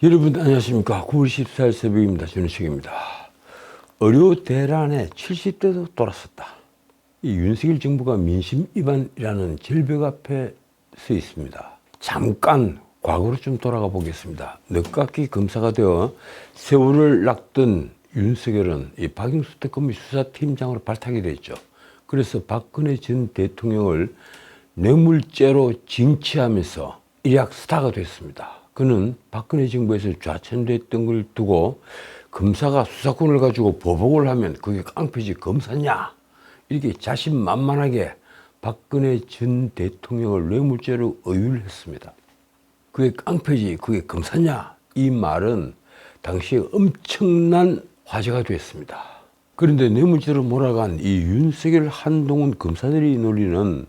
여러분 안녕하십니까. 9월 14일 새벽입니다. 전우식입니다. 의료 대란에 70대도 돌았었다. 이 윤석열 정부가 민심 위반이라는 절벽 앞에 서 있습니다. 잠깐 과거로 좀 돌아가 보겠습니다. 늦깎이 검사가 되어 세월을 낚던 윤석열은 이 박영수 특검의 수사팀장으로 발탁이 됐죠. 그래서 박근혜 전 대통령을 뇌물죄로 징치하면서 일약 스타가 됐습니다. 그는 박근혜 정부에서 좌천됐던 걸 두고 검사가 수사권을 가지고 보복을 하면 그게 깡패지 검사냐, 이렇게 자신만만하게 박근혜 전 대통령을 뇌물죄로 의유를 했습니다. 그게 깡패지 그게 검사냐, 이 말은 당시에 엄청난 화제가 됐습니다. 그런데 뇌물죄로 몰아간 이 윤석열 한동훈 검사들이 논리는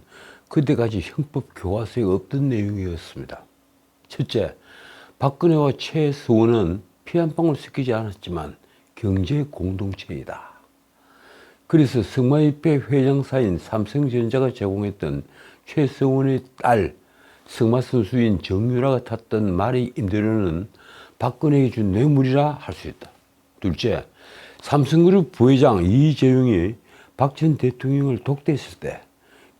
그때까지 형법 교과서에 없던 내용이었습니다. 첫째, 박근혜와 최서원은 피 한 방울 섞이지 않았지만 경제 공동체이다. 그래서 성마협회 회장사인 삼성전자가 제공했던 최서원의 딸 성마 선수인 정유라가 탔던 마리 임대료는 박근혜에게 준 뇌물이라 할 수 있다. 둘째, 삼성그룹 부회장 이재용이 박 전 대통령을 독대했을 때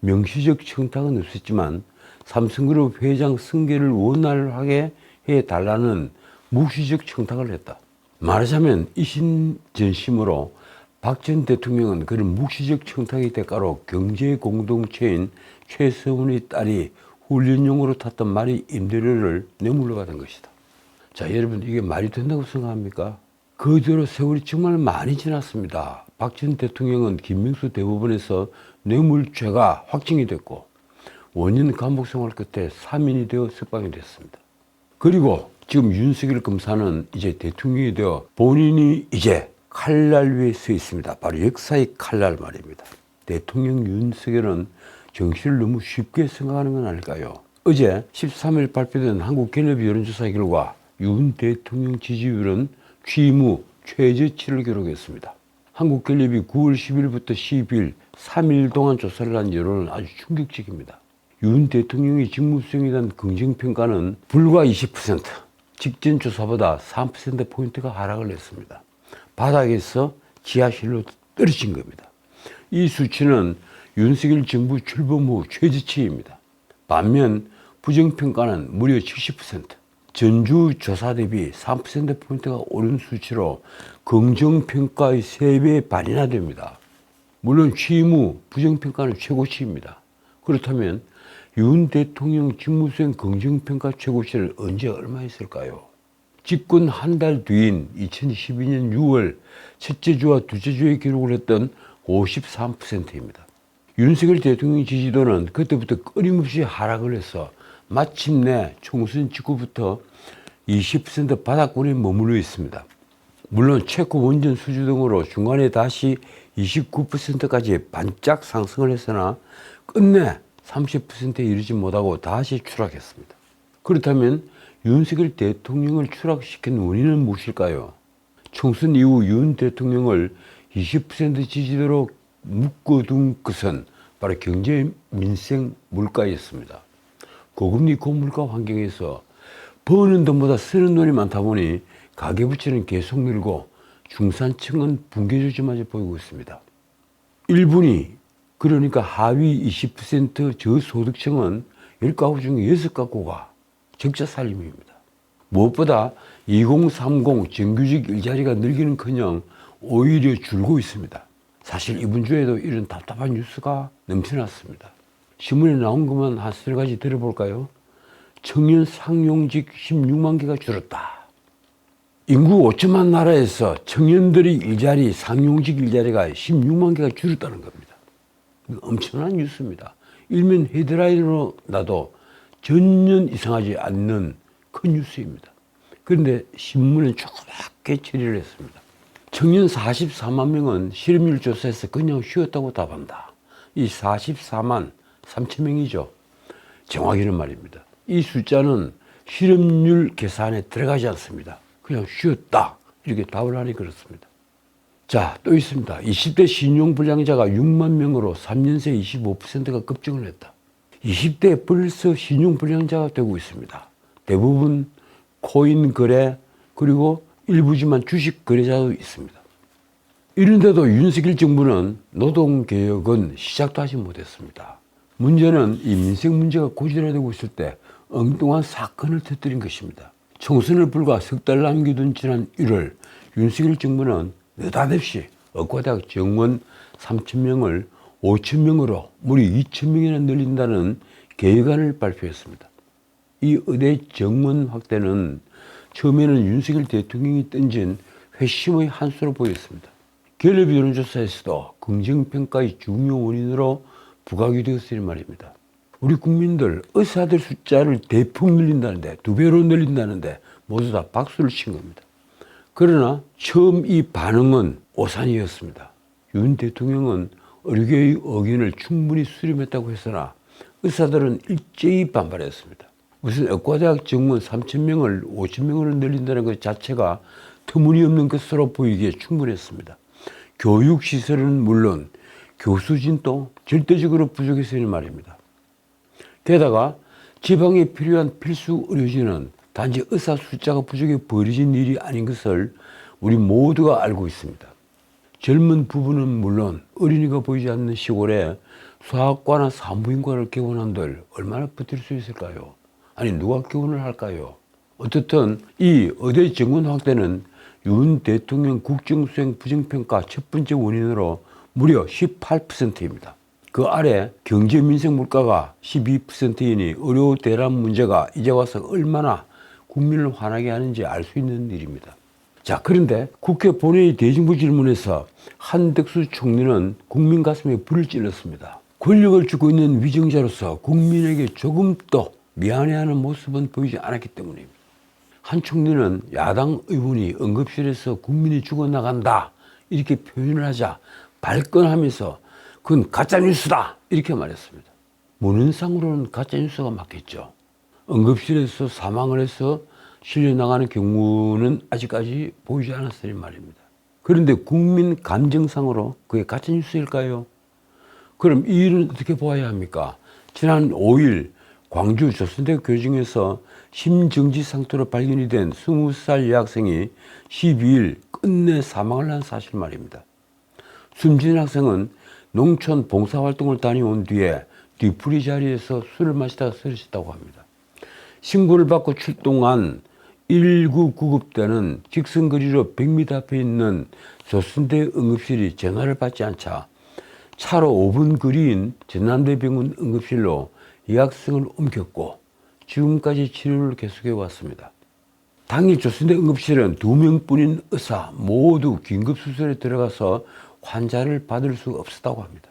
명시적 청탁은 없었지만 삼성그룹 회장 승계를 원활하게 해달라는 묵시적 청탁을 했다. 말하자면 이심전심으로 박 전 대통령은 그런 묵시적 청탁의 대가로 경제공동체인 최서원의 딸이 훈련용으로 탔던 말이 임대료를 뇌물로 받은 것이다. 자, 여러분 이게 말이 된다고 생각합니까? 그대로 세월이 정말 많이 지났습니다. 박 전 대통령은 김명수 대법원에서 뇌물죄가 확정이 됐고 5년 감옥 생활 끝에 사면이 되어 석방이 됐습니다. 그리고 지금 윤석열 검사는 이제 대통령이 되어 본인이 이제 칼날 위에 서 있습니다. 바로 역사의 칼날 말입니다. 대통령 윤석열은 정치를 너무 쉽게 생각하는 건 아닐까요? 어제 13일 발표된 한국갤럽 여론조사 결과 윤 대통령 지지율은 취임 후 최저치를 기록했습니다. 한국갤럽이 9월 10일부터 10일 3일 동안 조사를 한 여론은 아주 충격적입니다. 윤 대통령의 직무수행에 대한 긍정평가는 불과 20%, 직전 조사보다 3%포인트가 하락을 했습니다. 바닥에서 지하실로 떨어진 겁니다. 이 수치는 윤석열 정부 출범 후 최저치입니다. 반면 부정평가는 무려 70%, 전주 조사 대비 3%포인트가 오른 수치로 긍정평가의 3배 반이나 됩니다. 물론 취임 후 부정평가는 최고치입니다. 그렇다면 윤 대통령 직무수행 긍정평가 최고치를 언제 얼마 했을까요? 집권 한 달 뒤인 2012년 6월 첫째 주와 둘째 주에 기록을 했던 53%입니다. 윤석열 대통령 지지도는 그때부터 끊임없이 하락을 해서 마침내 총선 직후부터 20% 바닥권에 머물러 있습니다. 물론 체코 원전 수주 등으로 중간에 다시 29%까지 반짝 상승을 했으나 끝내 30%에 이르지 못하고 다시 추락했습니다. 그렇다면 윤석열 대통령을 추락시킨 원인은 무엇일까요? 총선 이후 윤 대통령을 20% 지지도로 묶어둔 것은 바로 경제, 민생, 물가였습니다. 고금리 고물가 환경에서 버는 돈보다 쓰는 돈이 많다 보니 가계부채는 계속 늘고 중산층은 붕괴 조짐마저 보이고 있습니다. 일본이 그러니까 하위 20% 저소득층은 10가구 중에 6가구가 적자 살림입니다. 무엇보다 2030 정규직 일자리가 늘기는커녕 오히려 줄고 있습니다. 사실 이번 주에도 이런 답답한 뉴스가 넘쳐났습니다. 신문에 나온 것만 한 3가지 들어볼까요? 청년 상용직 16만 개가 줄었다. 인구 5천만 나라에서 청년들의 일자리, 상용직 일자리가 16만 개가 줄었다는 겁니다. 엄청난 뉴스입니다. 일면 헤드라인으로 나도 전혀 이상하지 않는 큰 뉴스입니다. 그런데 신문은 조그맣게 처리를 했습니다. 청년 44만 명은 실업률 조사에서 그냥 쉬었다고 답한다. 이 44만 3천 명이죠. 정확히는 말입니다. 이 숫자는 실업률 계산에 들어가지 않습니다. 그냥 쉬었다 이렇게 답을 하니 그렇습니다. 자, 또 있습니다. 20대 신용불량자가 6만 명으로 3년 새 25%가 급증을 했다. 20대에 벌써 신용불량자가 되고 있습니다. 대부분 코인 거래, 그리고 일부지만 주식 거래자도 있습니다. 이런데도 윤석열 정부는 노동개혁은 시작도 하지 못했습니다. 문제는 이 민생 문제가 고질화되고 있을 때 엉뚱한 사건을 터뜨린 것입니다. 총선을 불과 석 달 남겨둔 지난 1월 윤석열 정부는 느닷없이 의과대학 정원 3,000명을 5,000명으로 무려 2,000명이나 늘린다는 계획안을 발표했습니다. 이 의대 정원 확대는 처음에는 윤석열 대통령이 던진 회심의 한 수로 보였습니다. 갤럽 여론조사에서도 긍정평가의 중요 원인으로 부각이 되었으니 말입니다. 우리 국민들 의사들 숫자를 대폭 늘린다는데 2배로 늘린다는데 모두 다 박수를 친 겁니다. 그러나 처음 이 반응은 오산이었습니다. 윤 대통령은 의료계의 의견을 충분히 수렴했다고 했으나 의사들은 일제히 반발했습니다. 무슨 의과대학 정원 3,000명을 5,000명으로 늘린다는 것 자체가 터무니없는 것으로 보이기에 충분했습니다. 교육시설은 물론 교수진도 절대적으로 부족했으니 말입니다. 게다가 지방에 필요한 필수 의료진은 단지 의사 숫자가 부족해 벌어진 일이 아닌 것을 우리 모두가 알고 있습니다. 젊은 부부는 물론 어린이가 보이지 않는 시골에 수학과나 산부인과를 개원한들 얼마나 버틸 수 있을까요? 아니 누가 개원을 할까요? 어떻든 이 의대 정원 확대는 윤 대통령 국정수행 부정평가 첫 번째 원인으로 무려 18%입니다. 그 아래 경제 민생 물가가 12%이니 의료 대란 문제가 이제 와서 얼마나 국민을 화나게 하는지 알 수 있는 일입니다. 자, 그런데 국회 본회의 대정부 질문에서 한덕수 총리는 국민 가슴에 불을 찔렀습니다. 권력을 쥐고 있는 위정자로서 국민에게 조금 더 미안해하는 모습은 보이지 않았기 때문입니다. 한 총리는 야당 의원이 응급실에서 국민이 죽어나간다 이렇게 표현을 하자 발끈하면서 그건 가짜뉴스다 이렇게 말했습니다. 문헌상으로는 가짜뉴스가 맞겠죠. 응급실에서 사망을 해서 실려나가는 경우는 아직까지 보이지 않았으니 말입니다. 그런데 국민 감정상으로 그게 가짜뉴스일까요? 그럼 이 일은 어떻게 보아야 합니까? 지난 5일 광주 조선대 교정에서 심정지 상태로 발견이 된 20살 여학생이 12일 끝내 사망을 한 사실 말입니다. 숨진 학생은 농촌 봉사활동을 다녀온 뒤에 뒤풀이 자리에서 술을 마시다가 쓰러졌다고 합니다. 신고를 받고 출동한 119 구급대는 직선거리로 100m 앞에 있는 조선대 응급실이 전화를 받지 않자 차로 5분 거리인 전남대병원 응급실로 이 학생을 옮겼고 지금까지 치료를 계속해 왔습니다. 당일 조선대 응급실은 2명뿐인 의사 모두 긴급수술에 들어가서 환자를 받을 수 없었다고 합니다.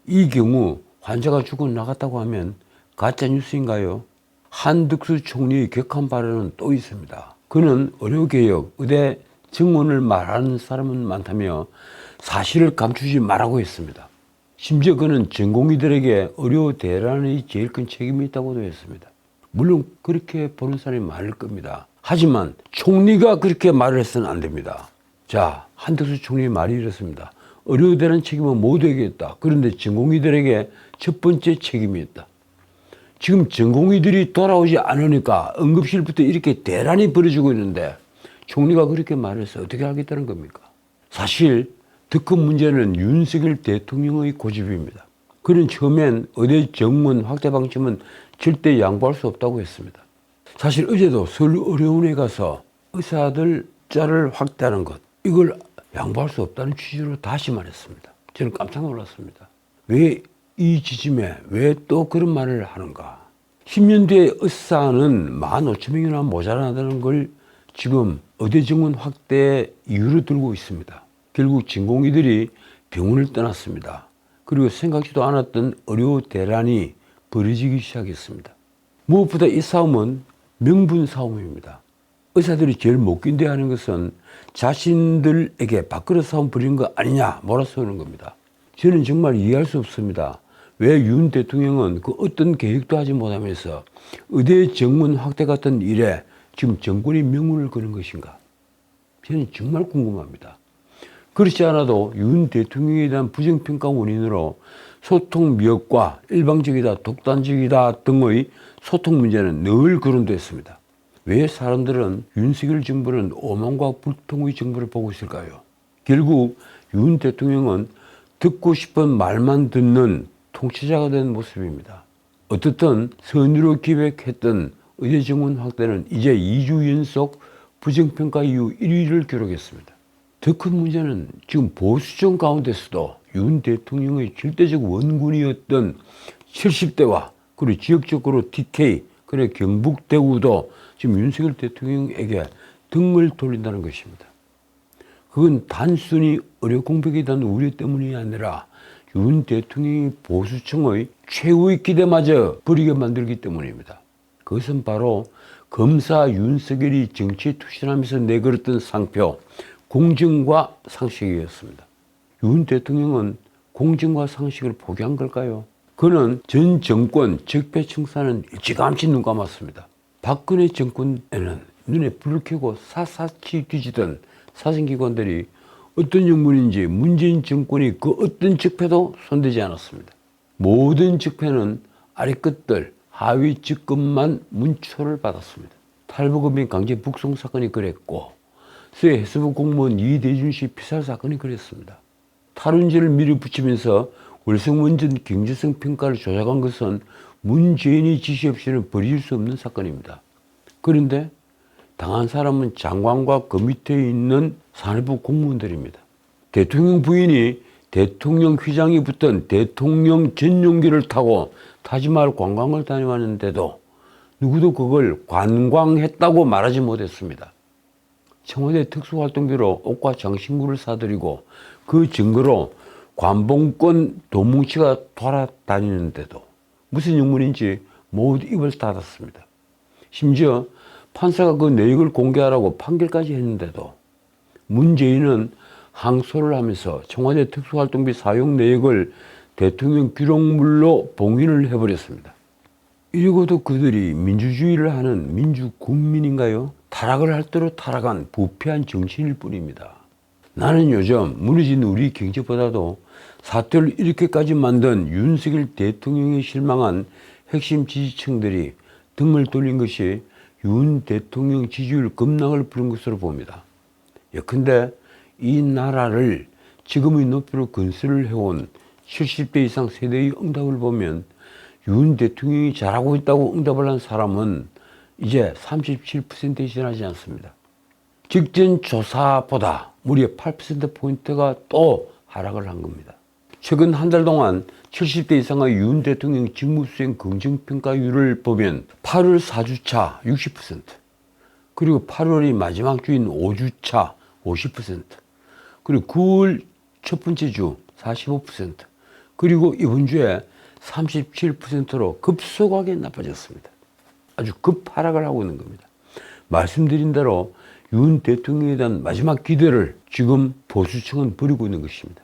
이 경우 환자가 죽어나갔다고 하면 가짜뉴스인가요? 한덕수 총리의 격한 발언은 또 있습니다. 그는 의료개혁, 의대 정원을 말하는 사람은 많다며 사실을 감추지 말라고 했습니다. 심지어 그는 전공의들에게 의료 대란의 제일 큰 책임이 있다고도 했습니다. 물론 그렇게 보는 사람이 많을 겁니다. 하지만 총리가 그렇게 말을 해서는 안 됩니다. 자, 한덕수 총리의 말이 이렇습니다. 의료 대란 책임은 모두에게 있다. 그런데 전공의들에게 첫 번째 책임이 있다. 지금 전공의들이 돌아오지 않으니까 응급실부터 이렇게 대란이 벌어지고 있는데 총리가 그렇게 말해서 어떻게 하겠다는 겁니까? 사실 더 큰 문제는 윤석열 대통령의 고집입니다. 그는 처음엔 의대 정원 확대 방침은 절대 양보할 수 없다고 했습니다. 사실 어제도 서울의료원에 가서 의사들 숫자를 확대하는 것 이걸 양보할 수 없다는 취지로 다시 말했습니다. 저는 깜짝 놀랐습니다. 왜 이 지점에 왜 또 그런 말을 하는가? 10년 뒤에 의사는 15,000명이나 모자라다는 걸 지금 의대 정원 확대 이유로 들고 있습니다. 결국 전공의들이 병원을 떠났습니다. 그리고 생각지도 않았던 의료 대란이 벌어지기 시작했습니다. 무엇보다 이 싸움은 명분 싸움입니다. 의사들이 제일 못 견뎌하는 것은 자신들에게 밥그릇 싸움 벌이는 거 아니냐 몰아세우는 겁니다. 저는 정말 이해할 수 없습니다. 왜 윤 대통령은 그 어떤 계획도 하지 못하면서 의대 정원 확대 같은 일에 지금 정권의 명운을 거는 것인가? 저는 정말 궁금합니다. 그렇지 않아도 윤 대통령에 대한 부정평가 원인으로 소통 미흡과 일방적이다, 독단적이다 등의 소통 문제는 늘 거론됐습니다. 왜 사람들은 윤석열 정부는 오만과 불통의 정부를 보고 있을까요? 결국 윤 대통령은 듣고 싶은 말만 듣는 통치자가 된 모습입니다. 어떻든 선의로 기획했던 의대 정원 확대는 이제 2주 연속 부정평가 이후 1위를 기록했습니다. 더 큰 문제는 지금 보수정 가운데서도 윤 대통령의 절대적 원군이었던 70대와 그리고 지역적으로 TK, 그리고 경북 대구도 지금 윤석열 대통령에게 등을 돌린다는 것입니다. 그건 단순히 의료 공백에 대한 우려 때문이 아니라 윤 대통령이 보수층의 최후의 기대마저 버리게 만들기 때문입니다. 그것은 바로 검사 윤석열이 정치에 투신하면서 내걸었던 상표 공정과 상식이었습니다. 윤 대통령은 공정과 상식을 포기한 걸까요? 그는 전 정권 적폐청산은 일찌감치 눈 감았습니다. 박근혜 정권에는 눈에 불을 켜고 샅샅이 뒤지던 사정기관들이 어떤 영문인지 문재인 정권이 그 어떤 적폐도 손대지 않았습니다. 모든 적폐는 아래끝들 하위 직급만 문초를 받았습니다. 탈북어민 강제 북송 사건이 그랬고 새 해수부 공무원 이대준 씨 피살 사건이 그랬습니다. 탈원전을 밀어붙이면서 월성원전 경제성 평가를 조작한 것은 문재인이 지시 없이는 버릴 수 없는 사건입니다. 그런데 당한 사람은 장관과 그 밑에 있는 산업부 공무원들입니다. 대통령 부인이 대통령 휘장이 붙은 대통령 전용기를 타고 타지마할 관광을 다녀왔는데도 누구도 그걸 관광했다고 말하지 못했습니다. 청와대 특수활동비로 옷과 장신구를 사들이고 그 증거로 관봉권 도뭉치가 돌아다니는데도 무슨 영문인지 모두 입을 닫았습니다. 심지어 판사가 그 내역을 공개하라고 판결까지 했는데도 문재인은 항소를 하면서 청와대 특수활동비 사용 내역을 대통령 기록물로 봉인을 해버렸습니다. 이러고도 그들이 민주주의를 하는 민주국민인가요? 타락을 할 대로 타락한 부패한 정치인일 뿐입니다. 나는 요즘 무너진 우리 경제보다도 사태를 이렇게까지 만든 윤석열 대통령에 실망한 핵심 지지층들이 등을 돌린 것이 윤 대통령 지지율 급락을 부른 것으로 봅니다. 예컨대 이 나라를 지금의 높이로 건설을 해온 70대 이상 세대의 응답을 보면 윤 대통령이 잘하고 있다고 응답을 한 사람은 이제 37%에 지나지 않습니다. 직전 조사보다 무려 8%포인트가 또 하락을 한 겁니다. 최근 한 달 동안 70대 이상의 윤 대통령 직무수행 긍정평가율을 보면 8월 4주차 60%, 그리고 8월이 마지막 주인 5주차 50%, 그리고 9월 첫 번째 주 45%, 그리고 이번 주에 37%로 급속하게 나빠졌습니다. 아주 급하락을 하고 있는 겁니다. 말씀드린 대로 윤 대통령에 대한 마지막 기대를 지금 보수층은 버리고 있는 것입니다.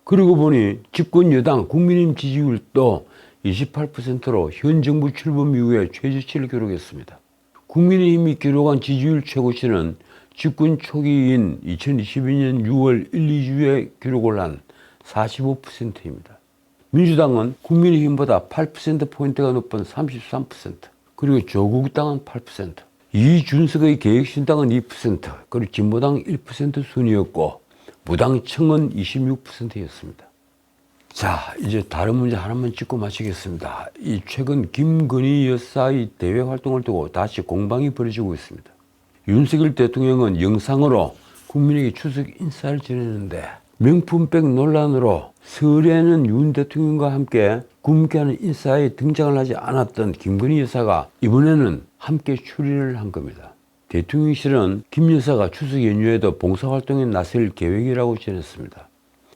그러고 보니 집권 여당 국민의힘 지지율도 28%로 현 정부 출범 이후에 최저치를 기록했습니다. 국민의힘이 기록한 지지율 최고치는 집권 초기인 2022년 6월 1, 2주에 기록을 한 45%입니다. 민주당은 국민의힘보다 8%포인트가 높은 33%, 그리고 조국당은 8%, 이준석의 개혁신당은 2%, 그리고 진보당 1% 순이었고 무당층은 26%였습니다. 자, 이제 다른 문제 하나만 짚고 마치겠습니다. 이 최근 김건희 여사의 대외 활동을 두고 다시 공방이 벌어지고 있습니다. 윤석열 대통령은 영상으로 국민에게 추석 인사를 전했는데 명품백 논란으로 설에는 윤 대통령과 함께 군무회하는 인사에 등장을 하지 않았던 김건희 여사가 이번에는 함께 출연을 한 겁니다. 대통령실은 김 여사가 추석 연휴에도 봉사활동에 나설 계획이라고 전했습니다.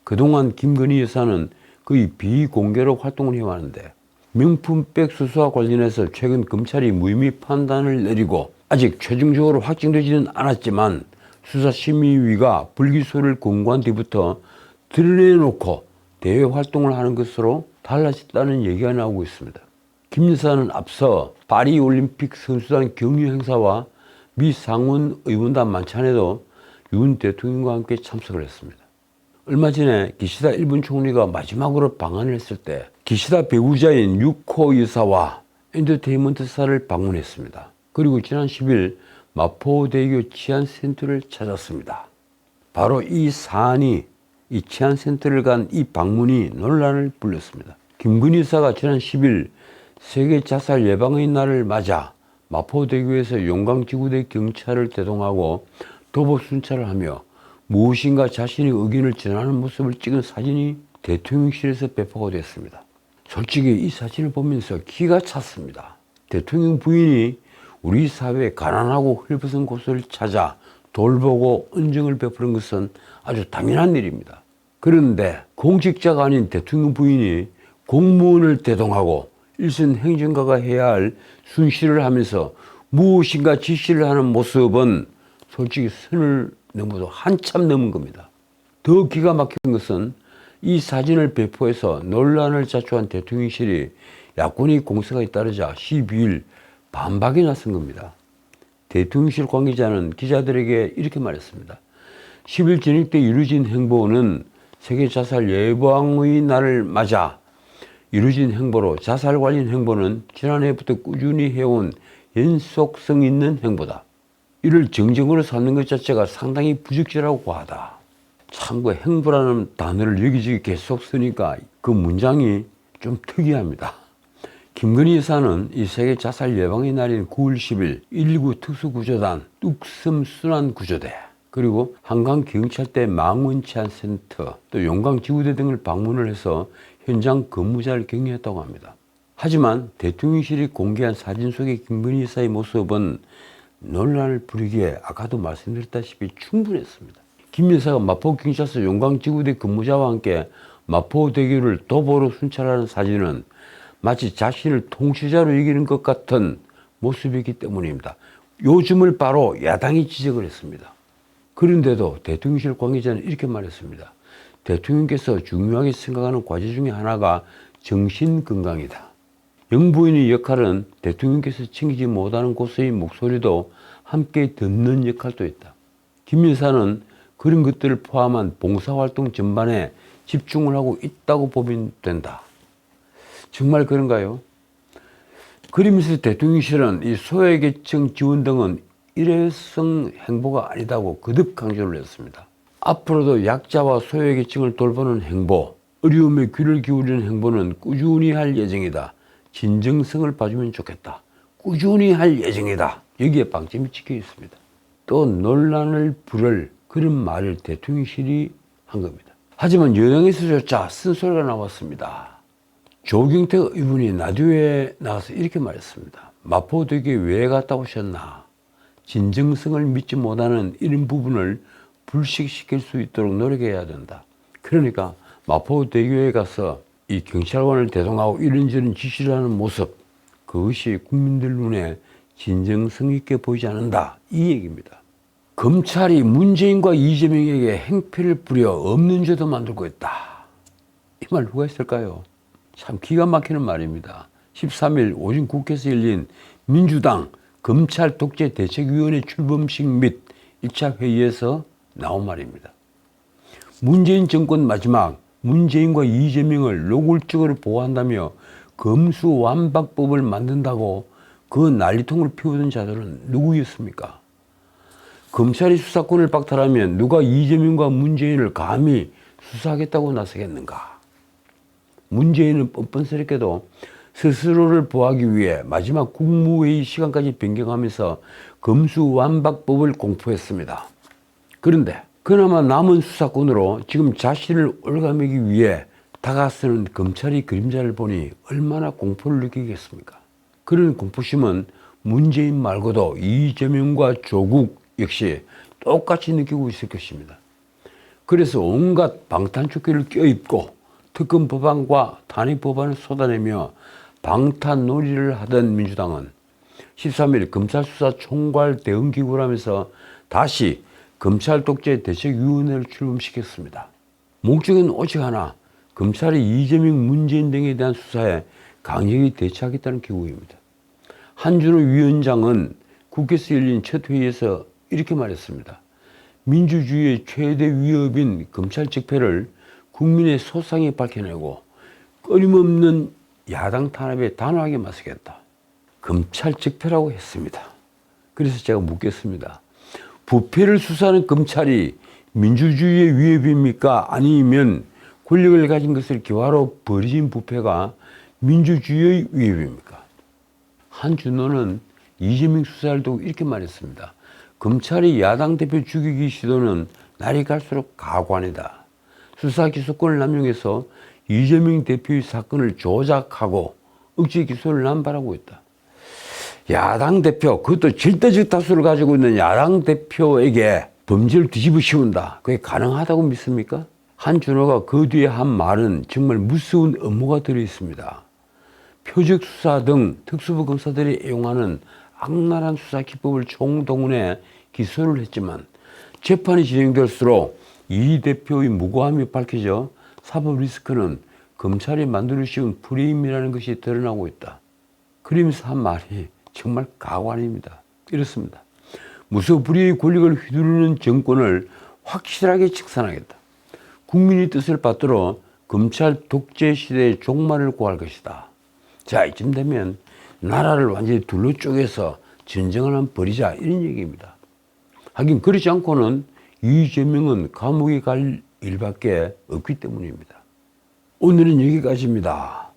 그동안 김건희 여사는 거의 비공개로 활동을 해왔는데 명품백 수수와 관련해서 최근 검찰이 무혐의 판단을 내리고 아직 최종적으로 확정되지는 않았지만 수사심의위가 불기소를 권고한 뒤부터 드러내놓고 대외 활동을 하는 것으로 달라졌다는 얘기가 나오고 있습니다. 김 여사는 앞서 파리올림픽 선수단 격려 행사와 미 상원 의원단 만찬에도 윤 대통령과 함께 참석을 했습니다. 얼마 전에 기시다 일본 총리가 마지막으로 방한을 했을 때 기시다 배우자인 유코 여사와 엔터테인먼트사를 방문했습니다. 그리고 지난 10일 마포대교 치안센터를 찾았습니다. 바로 이 사안이 이 치안센터를 간 이 방문이 논란을 불렀습니다. 김건희 여사가 지난 10일 세계 자살 예방의 날을 맞아 마포대교에서 용강지구대 경찰을 대동하고 도보 순찰을 하며 무엇인가 자신의 의견을 전하는 모습을 찍은 사진이 대통령실에서 배포가 됐습니다. 솔직히 이 사진을 보면서 기가 찼습니다. 대통령 부인이 우리 사회의 가난하고 헐벗은 곳을 찾아 돌보고恩정을 베푸는 것은 아주 당연한 일입니다. 그런데 공직자가 아닌 대통령 부인이 공무원을 대동하고 일선 행정가가 해야 할 순시를 하면서 무엇인가 지시를 하는 모습은 솔직히 선을 넘어도 한참 넘은 겁니다. 더 기가 막힌 것은 이 사진을 배포해서 논란을 자초한 대통령실이 야권의 공세가 따르자 12일 반박에 나선 겁니다. 대통령실 관계자는 기자들에게 이렇게 말했습니다. 10일 저녁 때 이루어진 행보는 세계 자살 예방의 날을 맞아 이루어진 행보로 자살 관련 행보는 지난해부터 꾸준히 해온 연속성 있는 행보다. 이를 정정으로 삼는 것 자체가 상당히 부적절하고 과하다. 참고 행보라는 단어를 여기저기 계속 쓰니까 그 문장이 좀 특이합니다. 김건희 여사는 이 세계 자살 예방의 날인 9월 10일 119 특수구조단 뚝섬 순환구조대 그리고 한강경찰대 망원치안센터 또 용강지구대 등을 방문을 해서 현장 근무자를 격려했다고 합니다. 하지만 대통령실이 공개한 사진 속의 김건희 여사의 모습은 논란을 부리기에 아까도 말씀드렸다시피 충분했습니다. 김 여사가 마포경찰서 용강지구대 근무자와 함께 마포대교를 도보로 순찰하는 사진은 마치 자신을 통치자로 여기는 것 같은 모습이기 때문입니다. 요즘을 바로 야당이 지적을 했습니다. 그런데도 대통령실 관계자는 이렇게 말했습니다. 대통령께서 중요하게 생각하는 과제 중에 하나가 정신건강이다. 영부인의 역할은 대통령께서 챙기지 못하는 곳의 목소리도 함께 듣는 역할도 있다. 김 여사는 그런 것들을 포함한 봉사활동 전반에 집중을 하고 있다고 보면 된다. 정말 그런가요? 그러면서 대통령실은 이 소외계층 지원 등은 일회성 행보가 아니다고 거듭 강조를 했습니다. 앞으로도 약자와 소외계층을 돌보는 행보, 어려움에 귀를 기울이는 행보는 꾸준히 할 예정이다. 진정성을 봐주면 좋겠다. 꾸준히 할 예정이다. 여기에 방점이 찍혀 있습니다. 또 논란을 부를 그런 말을 대통령실이 한 겁니다. 하지만 여당에서조차 쓴소리가 나왔습니다. 조경태 의원이 라디오에 나와서 이렇게 말했습니다. 마포대교에 왜 갔다 오셨나? 진정성을 믿지 못하는 이런 부분을 불식시킬 수 있도록 노력해야 된다. 그러니까 마포대교에 가서 이 경찰관을 대동하고 이런저런 지시를 하는 모습, 그것이 국민들 눈에 진정성 있게 보이지 않는다. 이 얘기입니다. 검찰이 문재인과 이재명에게 행패를 부려 없는 죄도 만들고 있다. 이 말 누가 했을까요? 참 기가 막히는 말입니다. 13일 오전 국회에서 열린 민주당 검찰 독재 대책위원회 출범식 및 1차 회의에서 나온 말입니다. 문재인 정권 마지막 문재인과 이재명을 노골적으로 보호한다며 검수완박법을 만든다고 그 난리통을 피우던 자들은 누구였습니까? 검찰이 수사권을 박탈하면 누가 이재명과 문재인을 감히 수사하겠다고 나서겠는가? 문재인은 뻔뻔스럽게도 스스로를 보호하기 위해 마지막 국무회의 시간까지 변경하면서 검수완박법을 공포했습니다. 그런데 그나마 남은 수사권으로 지금 자신을 올가매기 위해 다가서는 검찰의 그림자를 보니 얼마나 공포를 느끼겠습니까? 그런 공포심은 문재인 말고도 이재명과 조국 역시 똑같이 느끼고 있을 것입니다. 그래서 온갖 방탄조끼를 껴입고 특검 법안과 탄핵 법안을 쏟아내며 방탄놀이를 하던 민주당은 13일 검찰수사 총괄 대응기구라면서 다시 검찰 독재 대책위원회를 출범시켰습니다. 목적은 오직 하나, 검찰이 이재명, 문재인 등에 대한 수사에 강력히 대처하겠다는 기구입니다. 한준호 위원장은 국회에서 열린 첫 회의에서 이렇게 말했습니다. 민주주의의 최대 위협인 검찰 적폐를 국민의 소상히 밝혀내고 끊임없는 야당 탄압에 단호하게 맞서겠다. 검찰 적폐라고 했습니다. 그래서 제가 묻겠습니다. 부패를 수사하는 검찰이 민주주의의 위협입니까? 아니면 권력을 가진 것을 기화로 벌어진 부패가 민주주의의 위협입니까? 한준호는 이재명 수사를 두고 이렇게 말했습니다. 검찰이 야당 대표 죽이기 시도는 날이 갈수록 가관이다. 수사 기소권을 남용해서 이재명 대표의 사건을 조작하고 억지 기소를 남발하고 있다. 야당 대표, 그것도 절대적 다수를 가지고 있는 야당 대표에게 범죄를 뒤집어 씌운다. 그게 가능하다고 믿습니까? 한준호가 그 뒤에 한 말은 정말 무서운 음모가 들어있습니다. 표적 수사 등 특수부 검사들이 애용하는 악랄한 수사 기법을 총동원해 기소를 했지만 재판이 진행될수록 이 대표의 무고함이 밝혀져 사법 리스크는 검찰이 만들어 씌운 프레임이라는 것이 드러나고 있다. 그러면서 한 말이 정말 가관입니다. 이렇습니다. 무소불위의 권력을 휘두르는 정권을 확실하게 칭찬하겠다. 국민의 뜻을 받들어 검찰 독재 시대의 종말을 구할 것이다. 자, 이쯤 되면 나라를 완전히 둘로 쪼개서 전쟁을 한번 벌이자 이런 얘기입니다. 하긴 그렇지 않고는 이재명은 감옥에 갈 일밖에 없기 때문입니다. 오늘은 여기까지입니다.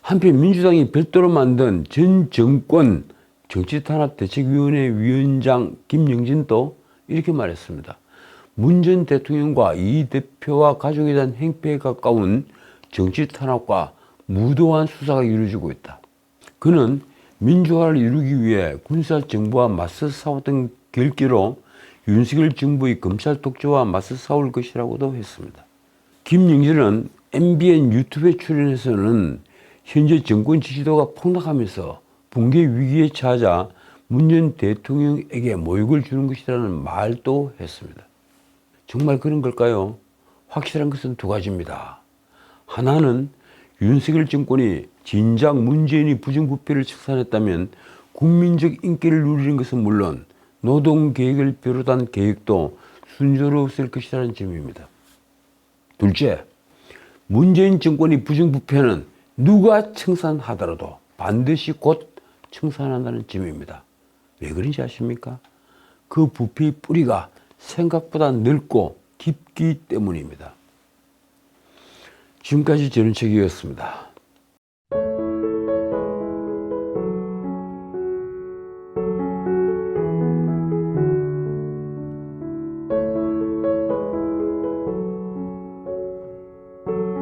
한편 민주당이 별도로 만든 전 정권 정치탄압대책위원회 위원장 김영진도 이렇게 말했습니다. 문 전 대통령과 이 대표와 가족에 대한 행패에 가까운 정치탄압과 무도한 수사가 이루어지고 있다. 그는 민주화를 이루기 위해 군사정부와 맞서 싸웠던 결기로 윤석열 정부의 검찰 독재와 맞서 싸울 것이라고도 했습니다. 김영진은 MBN 유튜브에 출연해서는 현재 정권 지지도가 폭락하면서 붕괴 위기에 처하자 문 전 대통령에게 모욕을 주는 것이라는 말도 했습니다. 정말 그런 걸까요? 확실한 것은 두 가지입니다. 하나는 윤석열 정권이 진작 문재인이 부정부패를 청산했다면 국민적 인기를 누리는 것은 물론 노동계획을 비롯한 계획도 순조로웠을 것이라는 점입니다. 둘째, 문재인 정권이 부정부패는 누가 청산하더라도 반드시 곧 청산한다는 점입니다. 왜 그런지 아십니까? 그 부패의 뿌리가 생각보다 넓고 깊기 때문입니다. 지금까지 전은책이었습니다.